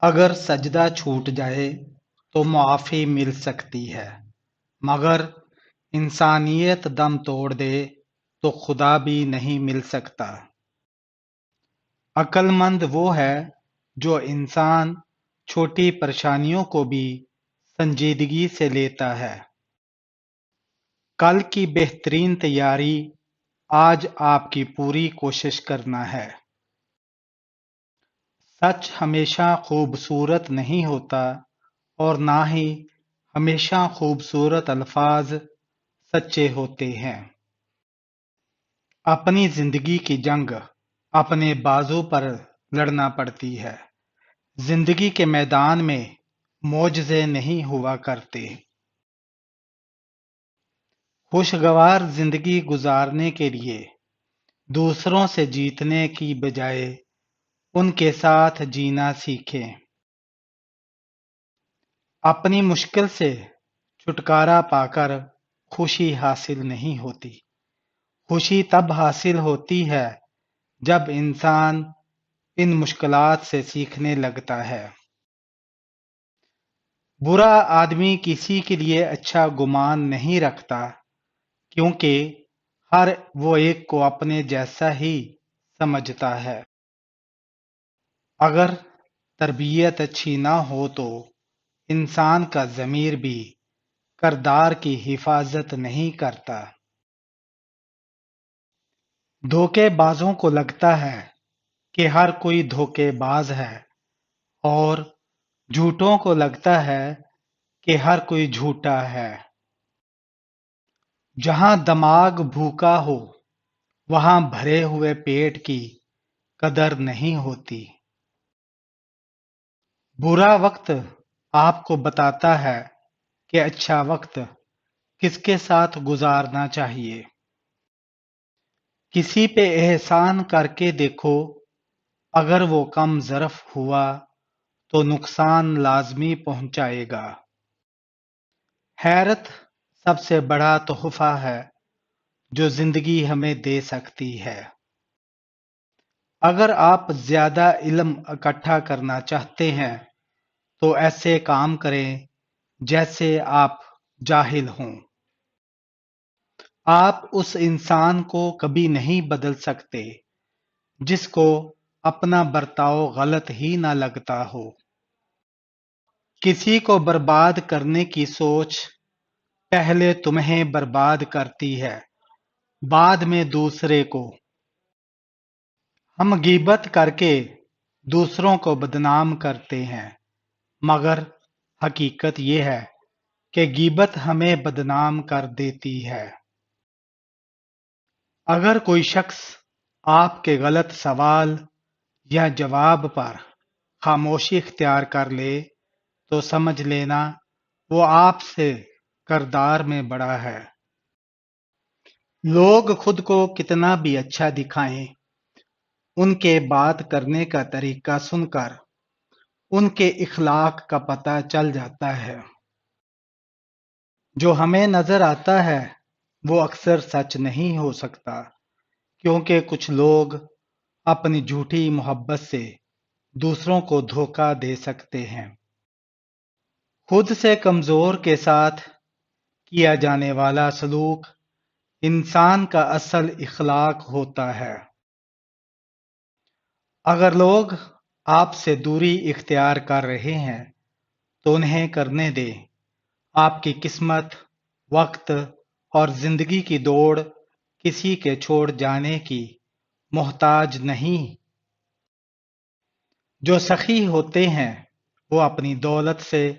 اگر سجدہ چھوٹ جائے تو معافی مل سکتی ہے، مگر انسانیت دم توڑ دے تو خدا بھی نہیں مل سکتا۔ عقل مند وہ ہے جو انسان چھوٹی پریشانیوں کو بھی سنجیدگی سے لیتا ہے۔ کل کی بہترین تیاری آج آپ کی پوری کوشش کرنا ہے۔ سچ ہمیشہ خوبصورت نہیں ہوتا اور نہ ہی ہمیشہ خوبصورت الفاظ سچے ہوتے ہیں۔ اپنی زندگی کی جنگ اپنے بازو پر لڑنا پڑتی ہے۔ زندگی کے میدان میں معجزے نہیں ہوا کرتے۔ خوشگوار زندگی گزارنے کے لیے دوسروں سے جیتنے کی بجائے ان کے ساتھ جینا سیکھیں۔ اپنی مشکل سے چھٹکارا پا کر خوشی حاصل نہیں ہوتی۔ خوشی تب حاصل ہوتی ہے جب انسان ان مشکلات سے سیکھنے لگتا ہے۔ برا آدمی کسی کے لیے اچھا گمان نہیں رکھتا، کیونکہ ہر وہ ایک کو اپنے جیسا ہی سمجھتا ہے۔ اگر تربیت اچھی نہ ہو تو انسان کا ضمیر بھی کردار کی حفاظت نہیں کرتا۔ دھوکے بازوں کو لگتا ہے کہ ہر کوئی دھوکے باز ہے، اور جھوٹوں کو لگتا ہے کہ ہر کوئی جھوٹا ہے۔ جہاں دماغ بھوکا ہو وہاں بھرے ہوئے پیٹ کی قدر نہیں ہوتی۔ برا وقت آپ کو بتاتا ہے کہ اچھا وقت کس کے ساتھ گزارنا چاہیے۔ کسی پہ احسان کر کے دیکھو، اگر وہ کم ظرف ہوا تو نقصان لازمی پہنچائے گا۔ حیرت سب سے بڑا تحفہ ہے جو زندگی ہمیں دے سکتی ہے۔ اگر آپ زیادہ علم اکٹھا کرنا چاہتے ہیں تو ایسے کام کریں جیسے آپ جاہل ہوں۔ آپ اس انسان کو کبھی نہیں بدل سکتے جس کو اپنا برتاؤ غلط ہی نہ لگتا ہو۔ کسی کو برباد کرنے کی سوچ پہلے تمہیں برباد کرتی ہے، بعد میں دوسرے کو۔ ہم غیبت کر کے دوسروں کو بدنام کرتے ہیں، مگر حقیقت یہ ہے کہ غیبت ہمیں بدنام کر دیتی ہے۔ اگر کوئی شخص آپ کے غلط سوال یا جواب پر خاموشی اختیار کر لے تو سمجھ لینا وہ آپ سے کردار میں بڑا ہے۔ لوگ خود کو کتنا بھی اچھا دکھائیں، ان کے بات کرنے کا طریقہ سن کر ان کے اخلاق کا پتہ چل جاتا ہے۔ جو ہمیں نظر آتا ہے وہ اکثر سچ نہیں ہو سکتا، کیونکہ کچھ لوگ اپنی جھوٹی محبت سے دوسروں کو دھوکہ دے سکتے ہیں۔ خود سے کمزور کے ساتھ کیا جانے والا سلوک انسان کا اصل اخلاق ہوتا ہے۔ اگر لوگ آپ سے دوری اختیار کر رہے ہیں تو انہیں کرنے دیں۔ آپ کی قسمت، وقت اور زندگی کی دوڑ کسی کے چھوڑ جانے کی محتاج نہیں۔ جو سخی ہوتے ہیں وہ اپنی دولت سے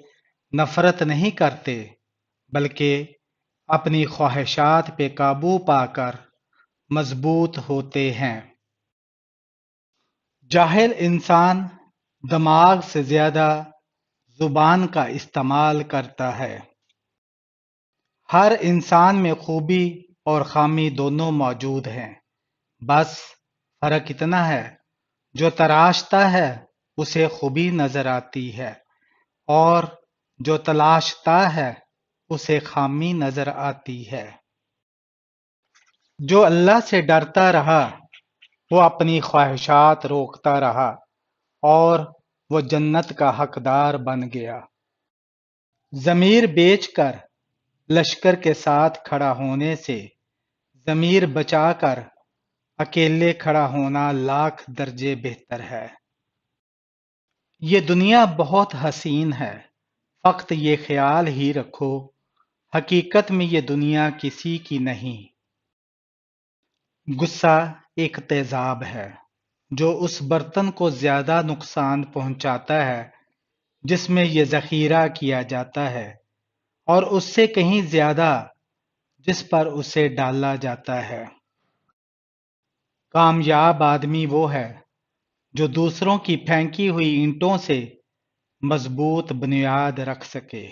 نفرت نہیں کرتے، بلکہ اپنی خواہشات پہ قابو پا کر مضبوط ہوتے ہیں۔ جاہل انسان دماغ سے زیادہ زبان کا استعمال کرتا ہے۔ ہر انسان میں خوبی اور خامی دونوں موجود ہیں، بس فرق اتنا ہے جو تراشتا ہے اسے خوبی نظر آتی ہے، اور جو تلاشتا ہے اسے خامی نظر آتی ہے۔ جو اللہ سے ڈرتا رہا وہ اپنی خواہشات روکتا رہا اور وہ جنت کا حقدار بن گیا۔ ضمیر بیچ کر لشکر کے ساتھ کھڑا ہونے سے ضمیر بچا کر اکیلے کھڑا ہونا لاکھ درجے بہتر ہے۔ یہ دنیا بہت حسین ہے، فقط یہ خیال ہی رکھو حقیقت میں یہ دنیا کسی کی نہیں۔ غصہ ایک تیزاب ہے جو اس برتن کو زیادہ نقصان پہنچاتا ہے جس میں یہ ذخیرہ کیا جاتا ہے، اور اس سے کہیں زیادہ جس پر اسے ڈالا جاتا ہے۔ کامیاب آدمی وہ ہے جو دوسروں کی پھینکی ہوئی اینٹوں سے مضبوط بنیاد رکھ سکے۔